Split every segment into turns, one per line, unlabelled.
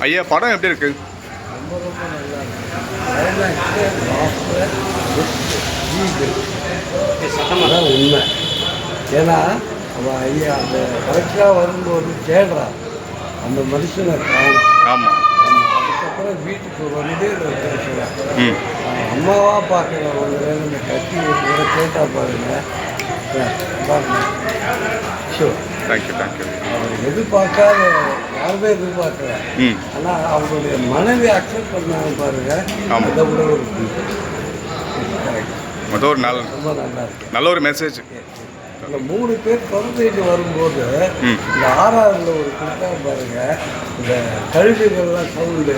ஐயா படம் எப்படி இருக்கு?
ரொம்ப ரொம்ப நல்லா இருக்கு. தான் உண்மை. ஏன்னா அவன் ஐயா அந்த கரெக்டாக வரும்போது தேடுறான் அந்த மனுஷனை காணும்.
ஆமாம்.
அதுக்கப்புறம் வீட்டுக்கு வந்து அம்மாவாக பார்க்குறவங்க இந்த கட்டி ஒரு கேட்டா பாருங்க பாருங்க. ஷூர்.
தேங்க்யூ.
அவர் எதிர்பார்க்காத யாருமே எதிர்பார்க்கல. ஆனால் அவங்களுடைய மனைவி அக்செப்ட் பண்ணாங்க பாருங்க. அதை விட ஒரு
அது ஒரு நல்ல
ரொம்ப நல்லா இருக்கு.
நல்ல ஒரு மெசேஜ்.
இந்த 3 பேர் குழந்தைட்டு வரும்போது இந்த 6ஆவதுல ஒரு கொடுத்தா பாருங்க, இந்த கழுகுகள்லாம் சவுண்டு.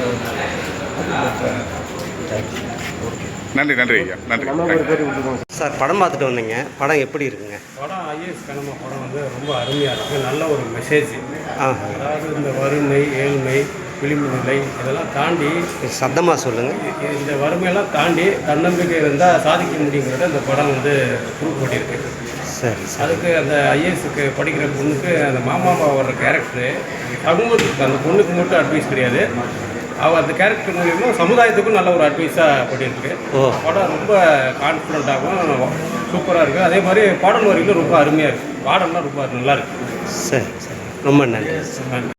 நன்றி ஐயா, நன்றி.
சார் படம் பார்த்துட்டு வந்தீங்க, படம் எப்படி இருக்குங்க?
படம் ஐஏஎஸ் கனமா படம் வந்து ரொம்ப அருமையாக இருக்குது. நல்ல ஒரு மெசேஜ். அதாவது இந்த வறுமை, ஏழ்மை, விளிம்பு நிலை இதெல்லாம் தாண்டி
சத்தமாக சொல்லுங்கள்.
இந்த வறுமையெல்லாம் தாண்டி தன்னம்பிக்கை இருந்தால் சாதிக்க முடியுங்கிறத அந்த படம் வந்து ப்ரூவ் பண்ணியிருக்கு.
சரி.
அதுக்கு அந்த ஐஏஎஸ்க்கு படிக்கிற பொண்ணுக்கு அந்த மாமாவா வர்ற கேரக்டரு சமூகத்துக்கு அந்த பொண்ணுக்கு மட்டும் அட்வைஸ் கிடையாது, அவள் அந்த கேரக்டர் மூலிமா சமுதாயத்துக்கும் நல்ல ஒரு அட்வைஸாக பண்ணியிருக்கு. படம் ரொம்ப கான்ஃபிடண்ட்டாகவும் சூப்பராக இருக்குது. அதே மாதிரி பாடல் வரிகளும் ரொம்ப அருமையாக இருக்குது. பாடல்லாம் ரொம்ப நல்லா இருக்குது.
சரி ரொம்ப நன்றி.